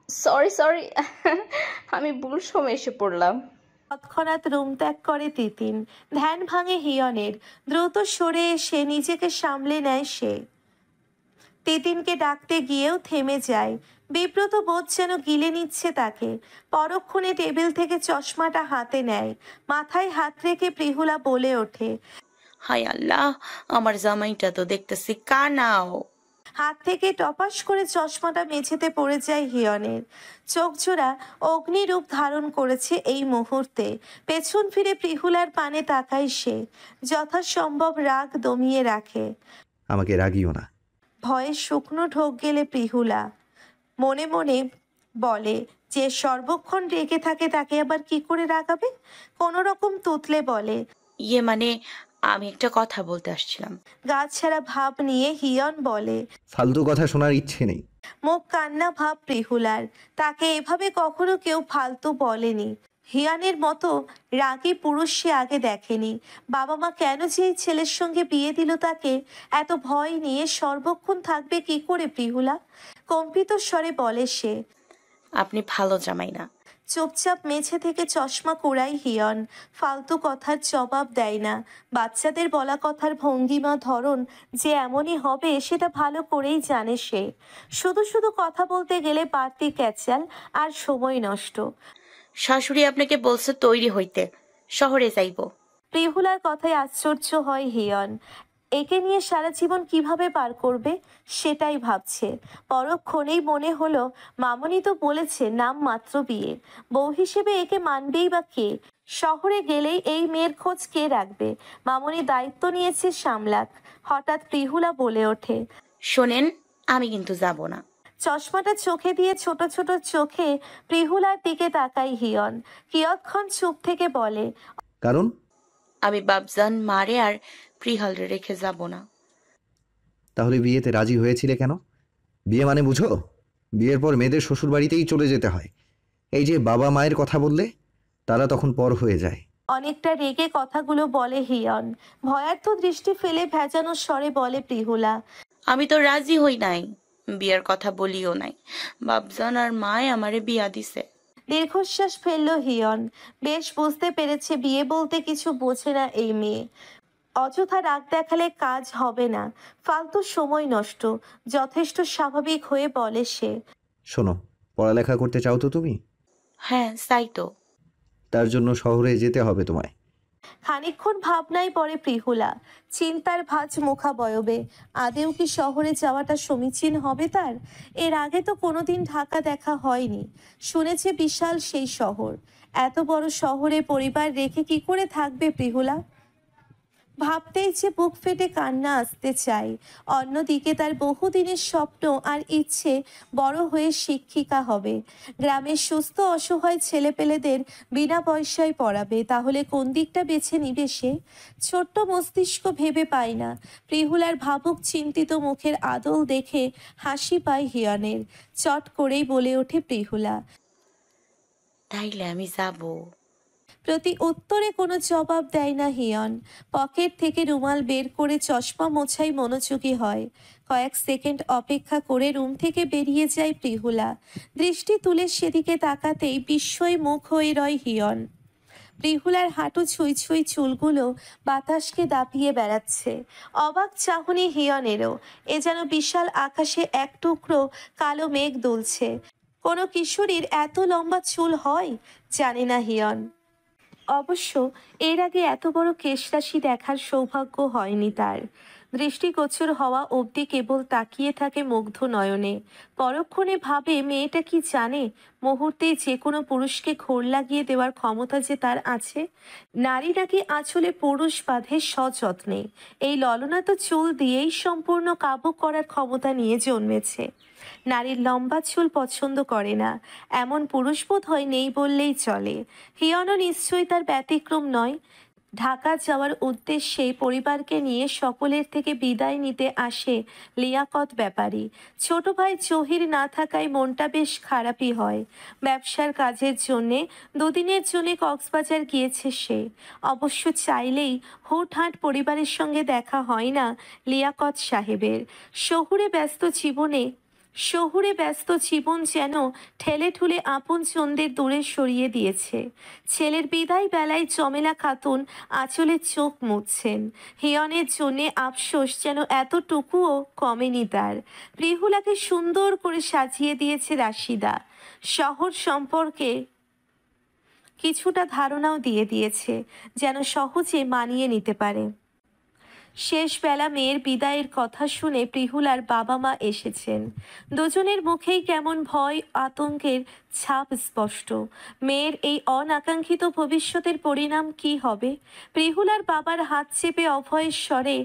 Sorry sorry. আমি ভুল সময় এসে পড়লাম। তৎক্ষণাৎ রুম ত্যাগ করে তিতিন। ধ্যান ভাঙে হিয়নের। দ্রুত সরে এসে নিজেকে সামলে নেয় সে। তিতিনকে ডাকতে গিয়েও থেমে যায়। বিব্রত বোধ যেন গিলে নিচ্ছে তাকে। পরক্ষণে টেবিল থেকে চশমাটা হাতে নেয়। মাথায় হাত রেখে প্রিহুলা বলে ওঠে, হায় আল্লাহ, আমার জামাইটা তো দেখতেছি কানাও। হাত থেকে টপাস করে চশমাটা মেঝেতে পড়ে যায় হিয়নের। চোখজোড়া অগ্নিরূপ ধারণ করেছে এই মুহূর্তে। পেছন ফিরে প্রিহুলার পানে তাকায় সে। যথাসম্ভব রাগ দমিয়ে রাখে। আমাকে রাগিও না। ভয়ে শুকনো ঢোক গেলে প্রিহুলা মনে মনে বলে, যে সর্বক্ষণ রেগে থাকে তাকে আবার কি করে রাগাবে। কোনো রকম তুতলে বলে, মানে আমি একটা কথা বলতে আসছিলাম। গা ছাড়া ভাব নিয়ে হিয়ন বলে, ফালতু কথা শোনার ইচ্ছে নেই। মুখ কান্না ভাব প্রিহুলার। তাকে এভাবে কখনো কেউ ফালতু বলেনি। হিয়ানের মতো রাগী পুরুষ সে আগে দেখেনি। বাবা মা কেন যে এই ছেলের সঙ্গে বিয়ে দিল তাকে, এত ভয় নিয়ে সর্বক্ষণ থাকবে কি করে প্রিহুলা? কম্পিত স্বরে বলে সে। আপনি ভালো জামাই না। চুপচাপ মেঝে থেকে চশমা কুড়াই হিয়ন। ফালতু কথার জবাব দেয় না। বাচ্চাদের বলা কথার ভঙ্গিমা ধরন যে এমনই হবে সেটা ভালো করেই জানে সে। শুধু শুধু কথা বলতে গেলে বাড়তি ক্যাচাল আর সময় নষ্ট। শাশুড়ি আপনাকে বলছে তৈরি হইতে, শহরে যাইব। প্রিহুলার কথায় আশ্চর্য হয় হিয়ন। একে নিয়ে সারা জীবন কিভাবে পার করবে সেটাই ভাবছে। পরক্ষণেই মনে হলো, মামনি তো বলেছে নাম মাত্র বিয়ে, বউ হিসেবে একে মানবেই বা কে? শহরে গেলেই এই মেয়ের খোঁজ কে রাখবে? মামনি দায়িত্ব নিয়েছে সামলাক। হঠাৎ প্রিহুলা বলে ওঠে, শোনেন, আমি কিন্তু যাব না। চশমাটা চোখে দিয়ে ছোট ছোট চোখে প্রিহুলার দিকে তাকাই হিয়ন। কিয়ৎক্ষণ চুপ থেকে বলে, কারণ? আমি বাবজান মারে আর প্রিহালরে রেখে যাব না। তাহলে বিয়েতে রাজি হয়েছিলে কেন? বিয়ে মানে বুঝো? বিয়ের পর মেয়েদের শ্বশুর বাড়িতেই চলে যেতে হয়। এই যে বাবা মায়ের কথা বললে, তারা তখন পর হয়ে যায়। অনেকটা রেগে কথাগুলো বলে হিয়ন। ভয়ার্থ দৃষ্টি ফেলে ভেজানো স্বরে বলে প্রিহুলা, আমি তো রাজি হই নাই, বিয়ের কথা বলিও নাই। বাবজান আর মায় আমারে বিয়া দিছে। দীর্ঘশ্বাস ফেললো হিয়ন। বেশ বুঝতে পেরেছে বিয়ে বলতে কিছু বোঝে না এই মেয়ে। অযথা রাগ দেখালে কাজ হবে না, ফালতু সময় নষ্ট। যথেষ্ট স্বাভাবিক হয়ে বলে সে, শোনো, পড়ালেখা করতে চাও তো তুমি? হ্যাঁ চাই তো। তার জন্য শহরে যেতে হবে তোমায়। খানিকক্ষণ ভাবনায় পড়ে প্রিহুলা। চিন্তার ভাঁজ মুখাবয়বে। আদেও কি শহরে যাওয়াটা সমীচীন হবে তার? এর আগে তো কোনোদিন ঢাকা দেখা হয়নি। শুনেছে বিশাল সেই শহর। এত বড় শহরে পরিবার রেখে কি করে থাকবে প্রিহুলা? ভাবতেই যে বুক ফেটে কান্না আসতে চায়। অন্যদিকে তার বহুদিনের স্বপ্ন আর ইচ্ছে বড় হয়ে শিক্ষিকা হবে। গ্রামের সুস্থ অসহায় ছেলেপেলেদের বিনা পয়সায় পড়াবে। তাহলে কোন দিকটা বেছে নিবে সে? ছোট্ট মস্তিষ্ক ভেবে পায় না। প্রিহুলার ভাবুক চিন্তিত মুখের আদল দেখে হাসি পায় হিয়নের। চট করেই বলে ওঠে প্রিহুলা, তাইলে আমি যাব। প্রতি উত্তরে কোনো জবাব দেয় না হিয়ন। পকেট থেকে রুমাল বের করে চশমা মোছাই মনোযোগী হয়। কয়েক সেকেন্ড অপেক্ষা করে রুম থেকে বেরিয়ে যায় প্রিহুলা। দৃষ্টি তুলে সেদিকে তাকাতেই বিস্ময় মুখ হয়ে রয় হিয়ন। প্রিহুলার হাঁটু ছুঁই ছুঁই চুলগুলো বাতাসকে দাপিয়ে বেড়াচ্ছে। অবাক চাহনি হিয়নেরও। এ যেন বিশাল আকাশে এক টুকরো কালো মেঘ দুলছে। কোনো কিশোরীর এত লম্বা চুল হয়? জানে না হিয়ন। অবশ্য এর আগে এত বড় কেশরাশি দেখার সৌভাগ্য হয়নি তার। দৃষ্টিগোচর হওয়া অবধি কেবল তাকিয়ে থাকে মুগ্ধ নয়নে। পরক্ষণে ভাবে মেয়েটা কি জানে মুহূর্তেই যে কোনো পুরুষকে ঘোর লাগিয়ে দেওয়ার ক্ষমতা যে তার আছে। নারী নাকি আঁচলে পুরুষ বাঁধে সযত্নে। এই ললনা তো চুল দিয়েই সম্পূর্ণ কাবু করার ক্ষমতা নিয়ে জন্মেছে। নারীর লম্বা চুল পছন্দ করে না এমন পুরুষ বোধ হয় নেই বললেই চলে। হিয়নও নিশ্চয়ই তার ব্যতিক্রম নয়। ঢাকা যাওয়ার উদ্দেশ্যে পরিবারকে নিয়ে সকলের থেকে বিদায় নিতে আসে লিয়াকত ব্যাপারী। ছোট ভাই জহির না থাকায় মনটা বেশ খারাপই হয়। ব্যবসার কাজের জন্যে দুদিনের জন্য কক্সবাজার গিয়েছে সে। অবশ্য চাইলেই হুটহাট পরিবারের সঙ্গে দেখা হয় না লিয়াকত সাহেবের। শহুরে ব্যস্ত জীবনে শহুরে ব্যস্ত জীবন যেন ঠেলে ঠুলে আপনজনদের দূরে সরিয়ে দিয়েছে। ছেলের বিদায় বেলায় চমেলা খাতুন আঁচলে চোখ মুছছেন। হিয়নের জন্যে আফসোস যেন এতটুকুও কমেনি তার। প্রিহুলাকে সুন্দর করে সাজিয়ে দিয়েছে রাশিদা। শহর সম্পর্কে কিছুটা ধারণাও দিয়ে দিয়েছে, যেন সহজে মানিয়ে নিতে পারে। শেষ বেলা মেয়ের বিদায়ের কথা শুনে প্রিহুলার বাবা মা এসেছেন। দুজনের মুখেই কেমন ভয় আতঙ্কের ছাপ স্পষ্ট। মেয়ের এই অনাকাঙ্ক্ষিত ভবিষ্যতের পরিণাম কি হবে? প্রিহুলার বাবার হাত চেপে অভয়ের স্বরে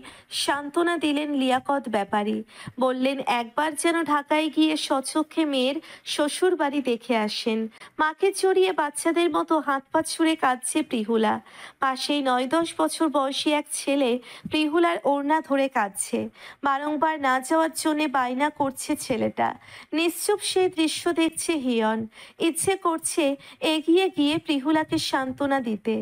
সান্ত্বনা দিলেন লিয়াকত ব্যাপারী। বললেন একবার যেন ঢাকায় গিয়ে স্বচক্ষে মেয়ের শ্বশুর বাড়ি দেখে আসেন। মাকে জড়িয়ে বাচ্চাদের মতো হাত পা ছুঁড়ে কাঁদছে প্রিহুলা। পাশেই 9-10 বছর বয়সী এক ছেলে প্রিহুলার ওড়না ধরে কাঁদছে। বারংবার না যাওয়ার জন্য বায়না করছে ছেলেটা। নিশ্চুপ সেই দৃশ্য দেখছে হিয়ন। ইচ্ছে করছে এগিয়ে গিয়ে প্রিহুলাকে সান্ত্বনা দিতে।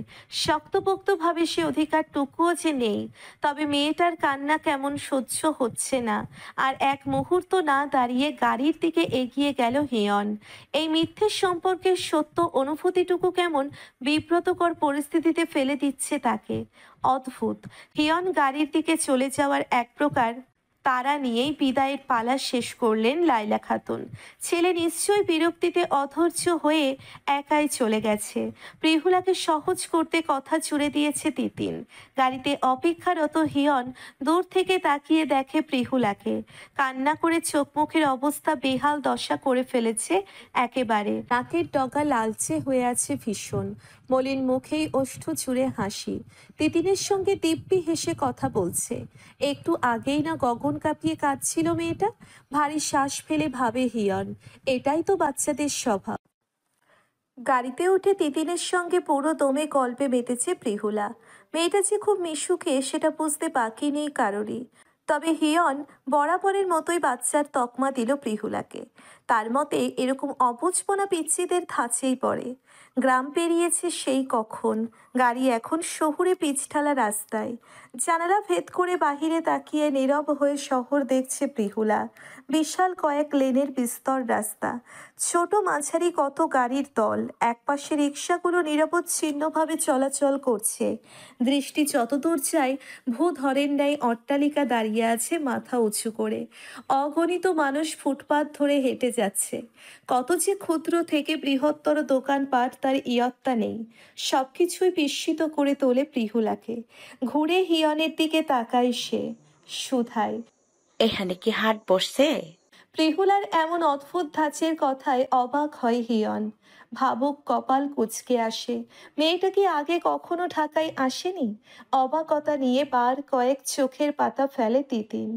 শক্তপোক্তভাবে সে অধিকারটুকুও যে নেই। তবে মেয়েটার কান্না কেমন সহ্য হচ্ছে না। আর এক মুহূর্ত না দাঁড়িয়ে গাড়ির দিকে এগিয়ে গেল হিয়ন। এই মিথ্যে সম্পর্কের সত্য অনুভূতিটুকু কেমন বিব্রতকর পরিস্থিতিতে ফেলে দিচ্ছে তাকে। অদ্ভুত। হিয়ন গাড়ির দিকে চলে যাওয়ার এক প্রকার তারা নিয়েই বিদায়ের পালা শেষ করলেন লায়লা খাতুন। ছেলে নিশ্চয়ই বিরক্তিতে অধৈর্য হয়ে একাই চলে গেছে। প্রিহুলাকে সহজ করতে কথা জুড়ে দিয়েছে তিতিন। গাড়িতে অপেক্ষারত হিয়ন দূর থেকে তাকিয়ে দেখে প্রিহুলাকে। কান্না করে চোখ মুখের অবস্থা বেহাল দশা করে ফেলেছে একেবারে। নাকের ডগা লালচে হয়ে আছে ভীষণ। মলিন মুখেই ওষ্ঠ জুড়ে হাসি। তিতিনের সঙ্গে দিব্যি হেসে কথা বলছে। একটু আগেই না গগন কাঁপিয়ে কাঁদছিল মেয়েটা। ভারী শ্বাস ফেলে ভাবে হিয়ন, এটাই তো বাচ্চাদের স্বভাব। গাড়িতে উঠে তিতিনের সঙ্গে পুরো দমে গল্পে মেতেছে প্রিহুলা। মেয়েটা যে খুব মিশুকে সেটা বুঝতে বাকি নেই কারোরই। তবে হিয়ন বরাবরের মতোই বাচ্চার তকমা দিল প্রিহুলাকে। তার মতে এরকম অবুঝপনা পিচ্চিদের ধাঁচেই পড়ে। গ্রাম পেরিয়েছে সেই কখন, গাড়ি এখন শহুরে পিচঢালা রাস্তায়। জানালা ভেদ করে বাহিরে তাকিয়ে নীরব হয়ে শহর দেখছে প্রিহুলা। বিশাল কয়েক লেনের বিস্তর রাস্তা, ছোট মাঝারি কত গাড়ির দল। একপাশে রিকশাগুলো নিরবচ্ছিন্নভাবে চলাচল করছে। দৃষ্টি যতদূর যায় ভূধরের ন্যায় অট্টালিকা দাঁড়িয়ে আছে মাথা উঁচু করে। অগণিত মানুষ ফুটপাত ধরে হেঁটে যাচ্ছে। কত যে ক্ষুদ্র থেকে বৃহত্তর দোকানপাট তার ইয়ত্তা নেই। সবকিছুই বিস্মিত করে তোলে প্রিহুলাকে। ঘুরে হিয়নের দিকে তাকায় সে, শুধায়, এখানে কি হাট বসছে? প্রিহুলার এমন অদ্ভুত ধাঁচের কথায় অবাক হয় হিয়ন। ভাবুক কপাল কুঁচকে আসে। মেয়েটা কি আগে কখনো ঢাকায় আসেনি? অবাকতা নিয়ে বার কয়েক চোখের পাতা ফেলে তিতিন।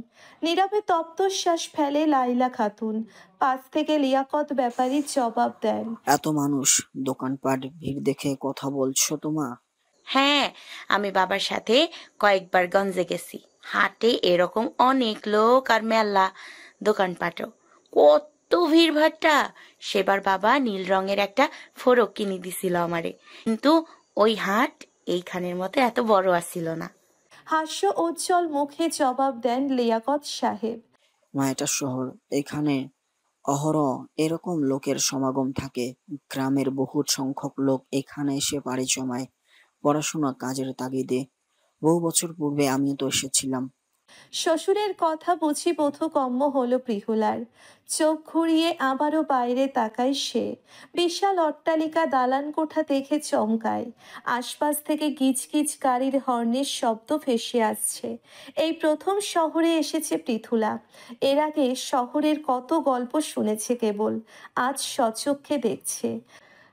নীরবে তপ্তশ্বাস ফেলে লাইলা খাতুন। পাশ থেকে লিয়াকত ব্যাপারী জবাব দেন, এত মানুষ, দোকানপাট, ভিড় দেখে কথা বলছো তোমা? হ্যাঁ, আমি বাবার সাথে কয়েকবার গঞ্জে গেছি। হাটে এরকম অনেক লোক আর মেলা দোকানপাটও। কত ভিড় ভাট্টা। সেবার বাবা নীল রঙের একটা ফোরক কিনে দিছিল আমারে, কিন্তু ওই হাট এইখানের মতো এত বড় আসছিল না। হাস্য উজ্জ্বল মুখে জবাব দেন লিয়াকত সাহেব, মা, এটা শহর, এখানে অহরহ এরকম লোকের সমাগম থাকে। গ্রামের বহু সংখ্যক লোক এখানে এসে পাড়ি জমায় পড়াশোনা, কাজের তাগিদে। বহু বছর পূর্বে আমিও তো এসেছিলাম। শ্বশুরের কথা বুঝি বোধগম্য হলো প্রিহুলার। চোখ ঘুরিয়ে আবারও বাইরে তাকায় সে। বিশাল অট্টালিকা দালান কোঠা দেখে চমকায়। আশপাশ থেকে গিজ গিজ গাড়ির হর্নের শব্দ ভেসে আসছে। এই প্রথম শহরে এসেছে পৃথুলা। এর আগে শহরের কত গল্প শুনেছে কেবল, আজ স্বচক্ষে দেখছে।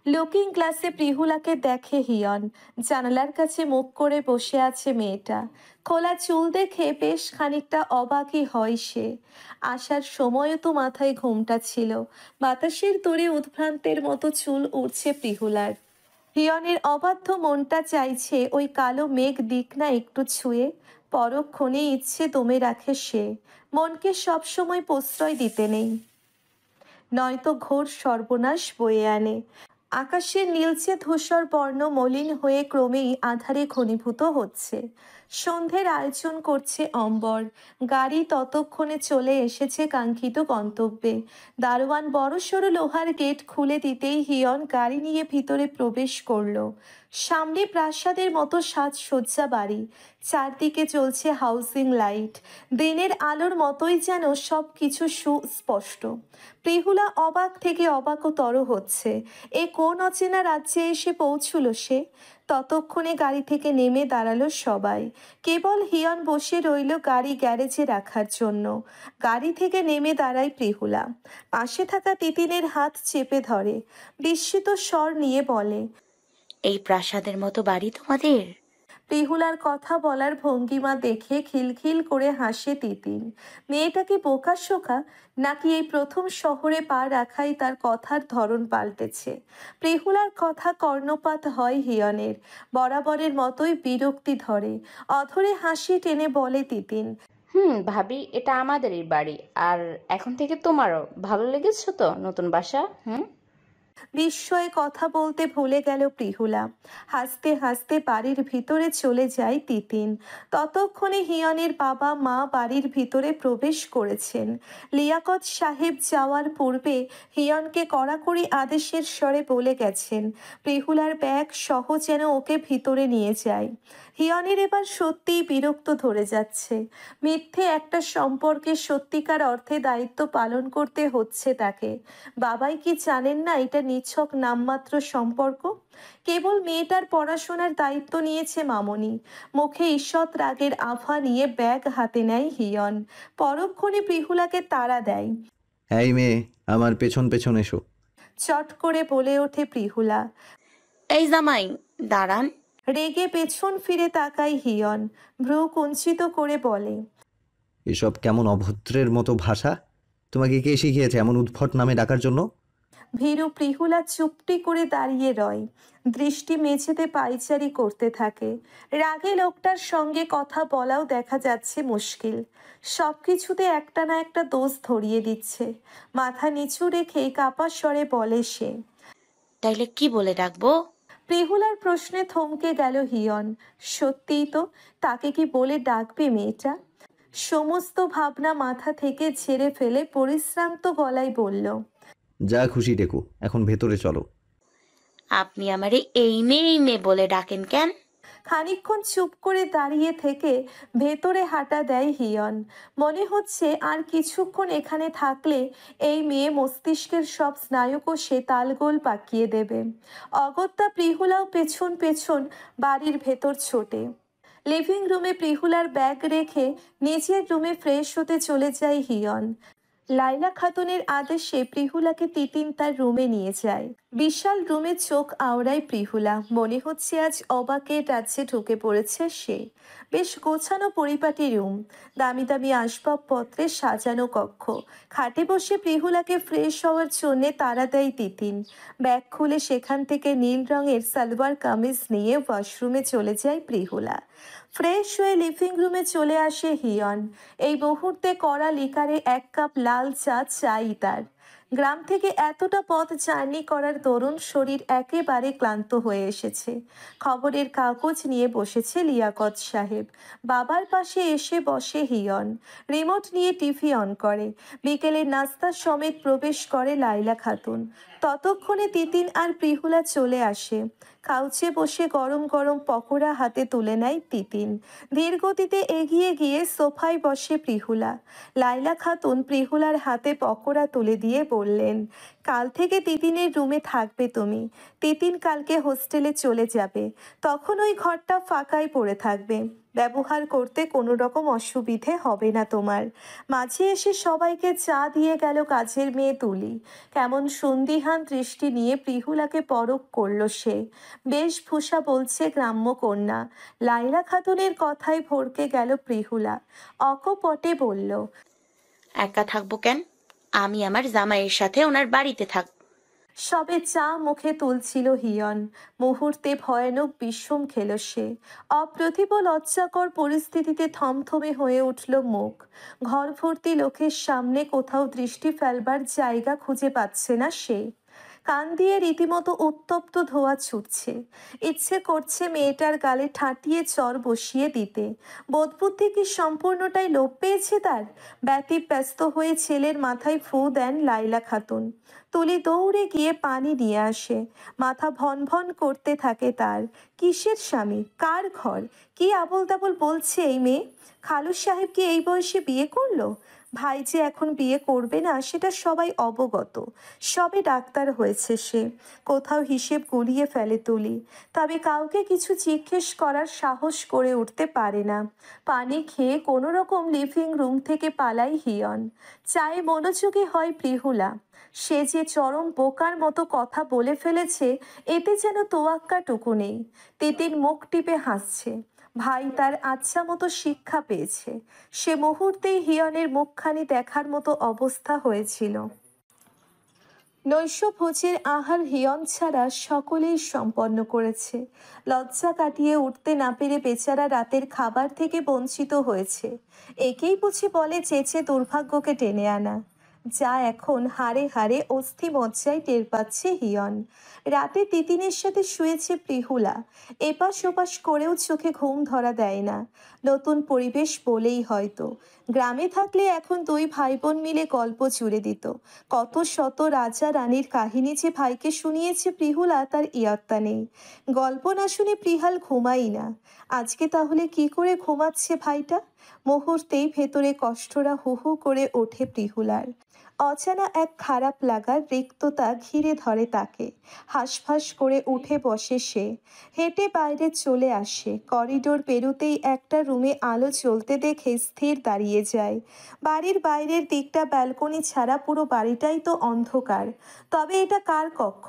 লুকিং গ্লাসে প্রিহুলাকে দেখে হিয়ন। জানালার কাছে মুখ করে বসে আছে মেয়েটা। খোলা চুল দেখে বেশ খানিকটা অবাকই হয় সে। আসার সময়ও তো মাথায় ঘোমটা ছিল। বাতাসের তোড়ে উদ্ভ্রান্তের মতো চুল উড়ছে প্রিহুলার। হিয়নের অবাধ্য মনটা চাইছে ওই কালো মেঘ দিক না একটু ছুঁয়ে। পরক্ষণে ইচ্ছে দমে রাখে সে। মনকে সবসময় প্রশ্রয় দিতে নেই, নয়তো ঘোর সর্বনাশ বয়ে আনে। আকাশের নীলচে ধূসর বর্ণ মলিন হয়ে ক্রমেই আঁধারে ঘনীভূত হচ্ছে। সন্ধ্যের আয়োজন করছে অম্বর। গাড়ি ততক্ষণে চলে এসেছে কাঙ্ক্ষিত গন্তব্যে। দারোয়ান বড়সড় লোহার গেট খুলে দিতেই হিয়ন গাড়ি নিয়ে ভিতরে প্রবেশ করলো। সামনে প্রাসাদের মতো সাজসজ্জা বাড়ি, চারদিকে চলছে হাউসিং লাইট। দিনের আলোর মতোই যেন সব কিছু সুস্পষ্ট। প্রিহুলা অবাক থেকে অবাকতর হচ্ছে। এ কোন অচেনা রাজ্যে এসে পৌঁছল সে? ততক্ষণে গাড়ি থেকে নেমে দাঁড়ালো সবাই। কেবল হিয়ন বসে রইল গাড়ি গ্যারেজে রাখার জন্য। গাড়ি থেকে নেমে দাঁড়ায় প্রিহুলা। পাশে থাকা তিতিনের হাত চেপে ধরে, বিস্মিত স্বর নিয়ে বলে, এই প্রাসাদের মতো বাড়ি তোমাদের? প্রিহুলার কথা বলার ভঙ্গিমা দেখে খিলখিল করে হাসে তিতিন। মেয়েটা কি বোকাশোকা, নাকি এই প্রথম শহরে পা রাখাই তার কথার ধরন পাল্টেছে? প্রিহুলার কথা কর্ণপাত হয় হিয়নের। বরাবরের মতোই বিরক্তি ধরে। অধরে হাসি টেনে বলে তিতিন, ভাবি, এটা আমাদেরই বাড়ি। আর এখন থেকে তোমারও ভালো লেগেছে তো নতুন বাসা? বিস্ময়ে কথা বলতে ভুলে গেল প্রিহুলা। হাসতে হাসতে বাড়ির ভিতরে চলে যায় তিতিন। ততক্ষণে হিয়নের বাবা মা বাড়ির ভিতরে প্রবেশ করেছেন। লিয়াকত সাহেব যাওয়ার পূর্বে হিয়নকে কড়াকড়ি আদেশের স্বরে বলে গেছেন প্রিহুলার ব্যাগ সহ যেন ওকে ভিতরে নিয়ে যায়। হিয়নের এবার সত্যিই বিরক্ত ধরে যাচ্ছে। মিথ্যে একটা সম্পর্কে সত্যিকার অর্থে দায়িত্ব পালন করতে হচ্ছে তাকে। বাবাই কি জানেন না এটা নিছক নামমাত্র সম্পর্ক? কেবল মেয়েটার পড়াশোনার দায়িত্ব নিয়েছে মামনি। মুখে ঈষৎ রাগের আভা নিয়ে ব্যাগ হাতে নেয় হিয়ন। পরক্ষণে প্রিহুলাকে তাড়া দেয়। এই মেয়ে, আমার পেছন পেছন এসো। চট করে বলে ওঠে প্রিহুলা। এই জামাই, দাঁড়ান। রেগে পেছন ফিরে তাকায় হিয়ন। ভ্রু কুঞ্চিত করে বলে, এসব কেমন অভদ্রের মতো ভাষা? তোমাকে কে শিখিয়েছে এমন উদ্ভট নামে ডাকার জন্য? ভীরু প্রিহুলা চুপটি করে দাঁড়িয়ে রয়। দৃষ্টি মেঝেতে পায়চারি করতে থাকে। রাগে লোকটার সঙ্গে কথা বলাও দেখা যাচ্ছে মুশকিল। সবকিছুতে একটা না একটা দোষ ধরিয়ে দিচ্ছে। মাথা নিচু রেখে কাপা স্বরে বলে সে। তাইলে কি বলে ডাকবো? প্রিহুলার প্রশ্নে থমকে গেল হিয়ন। সত্যিই তো, তাকে কি বলে ডাকবে মেয়েটা? সমস্ত ভাবনা মাথা থেকে ঝেড়ে ফেলে পরিশ্রান্ত গলায় বলল, যা খুশি ডেকো, এখন ভেতরে চলো। আপনি আমারে এই মেয়ে বলে ডাকেন কেন? খানিকক্ষণ চুপ করে দাঁড়িয়ে থেকে ভেতরে হাঁটা দেয় হিয়ন। মনে হচ্ছে আর কিছুক্ষণ এখানে থাকলে এই মেয়ে মস্তিষ্কের সব স্নায়ুকোষে তালগোল পাকিয়ে দেবে। অগত্যা প্রিহুলাও পেছন পেছন বাড়ির ভেতর ছোটে। লিভিং রুমে প্রিহুলার ব্যাগ রেখে নিজের রুমে ফ্রেশ হতে চলে যায় হিয়ন। লাইলা খাতুনের আদেশে প্রিহুলাকে তিতিন তার রুমে নিয়ে যায়। বিশাল রুমে চোখ আওড়ায় প্রিহুলা। মনে হচ্ছে আজ অবাকের রাজ্যে ঢুকে পড়েছে সে। বেশ গোছানো পরিপাটি রুম, দামি দামি আসবাবপত্রে সাজানো কক্ষ। খাটে বসে প্রিহুলাকে ফ্রেশ হওয়ার জন্যে তাড়া দেয় তিতিন। ব্যাগ খুলে সেখান থেকে নীল রঙের সালোয়ার কামিজ নিয়ে ওয়াশরুমে চলে যায় প্রিহুলা। ফ্রেশ হয়ে লিভিং রুমে চলে আসে হিয়ন। এই মুহূর্তে কড়া লিকারে 1 কাপ লাল চা চাই তার। গ্রাম থেকে এতটা পথ জার্নি করার দরুন শরীর একেবারে ক্লান্ত হয়ে এসেছে। খবরের কাগজ নিয়ে বসেছে লিয়াকত সাহেব। বাবার পাশে এসে বসে হিয়ন। রিমোট নিয়ে টিভি অন করে। বিকেলের নাস্তা সমেত প্রবেশ করে লাইলা খাতুন। ততক্ষণে তিতিন আর প্রিহুলা চলে আসে। কাউচে বসে গরম গরম পকোড়া হাতে তুলে নেয় তিতিন। ধীর গতিতে এগিয়ে গিয়ে সোফায় বসে প্রিহুলা। লাইলা খাতুন প্রিহুলার হাতে পকোড়া তুলে দিয়ে বললেন, কাল থেকে তিতিনের রুমে থাকবে তুমি। তিতিন কালকে হোস্টেলে চলে যাবে। তখন ওই ঘরটা ফাঁকাই পড়ে থাকবে। ব্যবহার করতে কোনো রকম অসুবিধে হবে না তোমার। মাঝে এসে সবাইকে চা দিয়ে গেল কাজের মেয়ে তুলি। কেমন সন্দিহান দৃষ্টি নিয়ে প্রিহুলাকে পরখ করলো সে। বেশভূষা বলছে গ্রাম্য কন্যা। লাইলা খাতুনের কথায় ভড়কে গেল প্রিহুলা। অকপটে বলল, একা থাকবো কেন? আমি আমার জামাইয়ের সাথে ওনার বাড়িতে থাকবো। সবে চা মুখে তুলছিল হিয়ন, মুহূর্তে ভয়ানক বিষম খেল সে। অপ্রতিভ লজ্জাকর পরিস্থিতিতে থমথমে হয়ে উঠল মুখ। ঘর ভর্তি লোকের সামনে কোথাও দৃষ্টি ফেলবার জায়গা খুঁজে পাচ্ছে না সে। কান দিয়ে রীতিমতো উত্তপ্ত ধোঁয়া ছুটছে। ইচ্ছে করছে মেয়েটার গালে ঠাঁটিয়ে চর বসিয়ে দিতে। বোধবুদ্ধি কি সম্পূর্ণটাই লোপ পেয়েছে তার? ব্যতিব্যস্ত হয়ে ছেলের মাথায় ফু দেন লাইলা খাতুন। তুলি দৌড়ে গিয়ে পানি নিয়ে আসে। মাথা ভন ভন করতে থাকে তার। কিসের স্বামী, কার ঘর, কি আবোল তাবোল বলছে এই মেয়ে? খালু সাহেব কি এই বয়সে বিয়ে করলো? ভাই যে এখন বিয়ে করবে না সেটা সবাই অবগত। সবে ডাক্তার হয়েছে সে। কোথাও হিসেব গুলিয়ে ফেলে তুলি, তবে কাউকে কিছু জিজ্ঞেস করার সাহস করে উঠতে পারে না। পানি খেয়ে কোনো রকম লিভিং রুম থেকে পালায় হিয়ন। চায়ে মনোযোগী হয় প্রিহুলা। সে যে চরম বোকার মতো কথা বলে ফেলেছে এতে যেন তোয়াক্কাটুকু নেই। তিতির মুখ টিপে হাসছে। ভাই তার আচ্ছা মতো শিক্ষা পেয়েছে। সে মুহূর্তেই হিয়নের মুখখানি দেখার মতো অবস্থা হয়েছিল। নৈশভোজের আহার হিয়ন ছাড়া সকলেই সম্পন্ন করেছে। লজ্জা কাটিয়ে উঠতে না পেরে বেচারা রাতের খাবার থেকে বঞ্চিত হয়েছে। একেই বুঝি বলে চেঁচে দুর্ভাগ্যকে টেনে আনা। যা এখন হাড়ে হাড়ে অস্থি মজ্জায় টের পাচ্ছে হিয়ন। রাতে তিতিনের সাথে শুয়েছে প্রিহুলা। এপাশ ওপাশ করেও চোখে ঘুম ধরা দেয় না। নতুন পরিবেশ বলেই হয়তো। গ্রামে থাকলে এখন দুই ভাই বোন মিলে গল্প জুড়ে দিত। কত শত রাজা রানীর কাহিনী যে ভাইকে শুনিয়েছে প্রিহুলা তার ইয়ত্তা নেই। গল্প না শুনে প্রিহাল ঘুমাই না। আজকে তাহলে কি করে ঘুমাচ্ছে ভাইটা? মুহূর্তেই ভেতরে কষ্টরা হু হু করে ওঠে প্রিহুলার। অজানা এক খারাপ লাগার রিক্ততা ঘিরে ধরে তাকে। হাঁসফাঁস করে উঠে বসে সে। হেঁটে বাইরে চলে আসে। করিডোর পেরুতেই একটা রুমে আলো জ্বলতে দেখে স্থির দাঁড়িয়ে যায়। বাড়ির বাইরের দিকটা ব্যালকনি ছাড়া পুরো বাড়িটাই তো অন্ধকার। তবে এটা কার কক্ষ?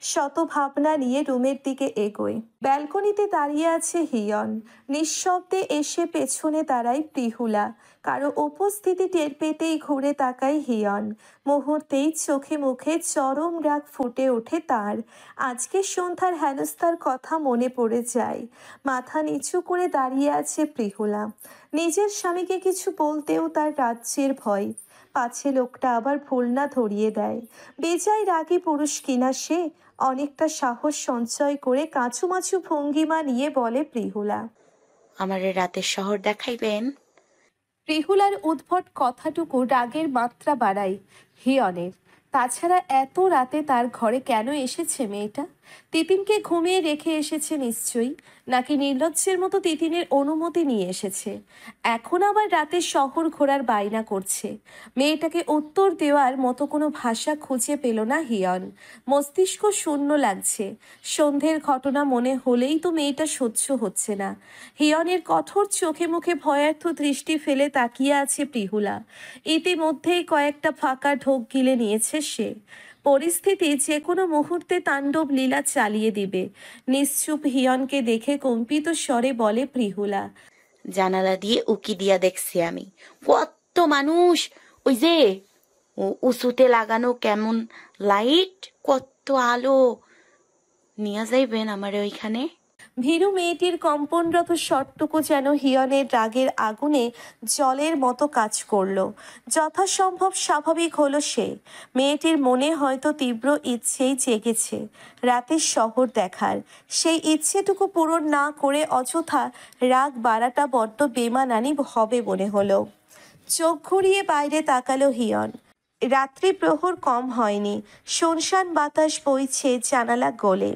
শত ভাবনা নিয়ে রুমের দিকে এগোয়। ব্যালকনিতে দাঁড়িয়ে আছে হিয়ন। নিঃশব্দে এসে পেছনে দাঁড়ায় প্রিহুলা। কারো উপস্থিতি টের পেতেই ঘুরে তাকায় হিয়ন। মুহূর্তেই চোখে মুখে চরম রাগ ফুটে ওঠে তার। আজকে সন্ধ্যার হেনস্থার কথা মনে পড়ে যায়। মাথা নিচু করে দাঁড়িয়ে আছে প্রিহুলা। নিজের স্বামীকে কিছু বলতেও তার রাজ্যের ভয়। পাছে লোকটা আবার ভুল না ধরিয়ে দেয়। বেজায় রাগী পুরুষ কিনা সে। অনেকটা সাহস সঞ্চয় করে কাঁচুমাচু ভঙ্গিমা নিয়ে বলে প্রিহুলা। আমারে রাতের শহর দেখাইবেন? প্রিহুলার উদ্ভট কথাটুকু রাগের মাত্রা বাড়ায় হিয়নের। তাছাড়া এত রাতে তার ঘরে কেন এসেছে মেয়েটা? তিতিনকে ঘুমিয়ে রেখে এসেছে নিশ্চয়ই, নাকি নির্লজ্জের মতো তিতিনের অনুমতি নিয়ে এসেছে। এখন আবার রাতে শহর ঘোরার বায়না করছে। মেয়েটাকে উত্তর দেওয়ার মতো কোনো ভাষা খুঁজে পেল না হিয়ন। মস্তিষ্ক শূন্য লাগছে। সন্ধ্যের ঘটনা মনে হলেই তো মেয়েটা সহ্য হচ্ছে না। হিয়নের কঠোর চোখে মুখে ভয়ার্থ দৃষ্টি ফেলে তাকিয়ে আছে প্রিহুলা। ইতিমধ্যেই কয়েকটা ফাঁকা ঢোক গিলে নিয়েছে সে। পরিস্থিতি যে কোনো মুহূর্তে তাণ্ডব লীলা চালিয়ে দিবে। নিশ্চুপ হিয়নকে দেখে কম্পিত স্বরে বলে প্রিহুলা। জানালা দিয়ে উকি দিয়া দেখছি আমি। কত মানুষ! ওই যে উঁচুতে লাগানো কেমন লাইট, কত আলো! নিয়ে যাইবেন আমারে ওইখানে? ভীরু মেয়েটির কম্পনরত শটটুকু যেন হিয়নের রাগের আগুনে জলের মতো কাজ করলো। যথাসম্ভব স্বাভাবিক হলো সে। মেয়েটির মনে হয়তো তীব্র ইচ্ছেই জেগেছে রাতের শহর দেখার। সেই ইচ্ছেটুকু পূরণ না করে অযথা রাগ বাড়াটা বড্ড বেমানানি হবে মনে হলো। চোখ ঘুরিয়ে বাইরে তাকালো হিয়ন। রাত্রি প্রহর কম হয়নি। শুনশান বাতাস বইছে জানালা গলে।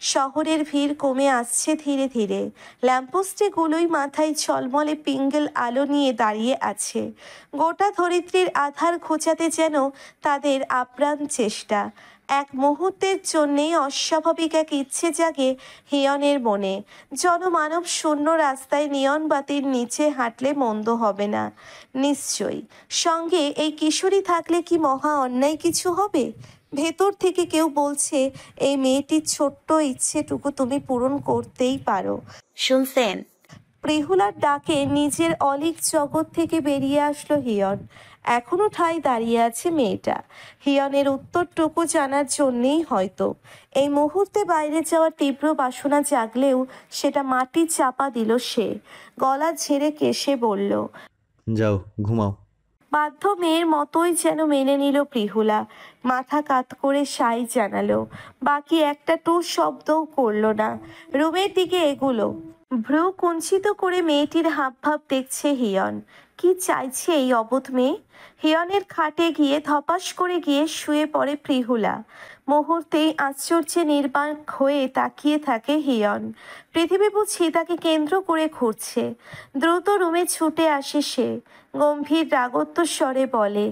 শহরের ভিড় কমে আসছে ধীরে ধীরে। ল্যাম্পপোস্টগুলোই মাথায় ঝলমলে পিঙ্গল আলো নিয়ে দাঁড়িয়ে আছে। গোটা ধরিত্রীর আধার খোঁচাতে যেন তাদের আপ্রাণ চেষ্টা। এক মুহূর্তের জন্যেই অস্বাভাবিক এক ইচ্ছে জাগে হিয়নের মনে। জনমানব শূন্য রাস্তায় নিয়ন বাতির নিচে হাঁটলে মন্দ হবে না নিশ্চয়ই। সঙ্গে এই কিশোরী থাকলে কি মহা অন্যায় কিছু হবে? ভেতর থেকে কেউ বলছে এই মেয়েটির ছোট্ট ইচ্ছেটুকু তুমি পূরণ করতেই পারো। শুনছেন? প্রিহুলার ডাকে নিজের অলিক জগৎ থেকে বেরিয়ে আসলো হিয়ন। এখনো ঠায় দাঁড়িয়ে আছে মেয়েটা। হিয়নের উত্তরটুকু জানার জন্যেই হয়তো। এই মুহূর্তে বাইরে যাওয়ার তীব্র বাসনা জাগলেও সেটা মাটি চাপা দিল সে। গলা ঝেড়ে কেশে বলল, যাও ঘুমাও। বাধ্য মেয়ের মতোই যেন মেনে নিল প্রিহুলা। মাথা কাত করে সাই জানালো, বাকি একটা টু শব্দও করলো না। রুমের দিকে এগুলো। ভ্রু কুঞ্চিত করে মেয়েটির হাবভাব দেখছে হিয়ন। কি চাইছে এই অবোধ মেয়ে? হিয়নের খাটে গিয়ে ধপাস করে গিয়ে শুয়ে পড়ে প্রিহুলা। মুহূর্তেই আশ্চর্যে নির্বাক হয়ে তাকিয়ে থাকে হিয়ন। পৃথিবী বুঝি তাকে কেন্দ্র করে ঘুরছে। দ্রুত রুমে ছুটে আসে সে। গম্ভীর রাগত্ব স্বরে বলে,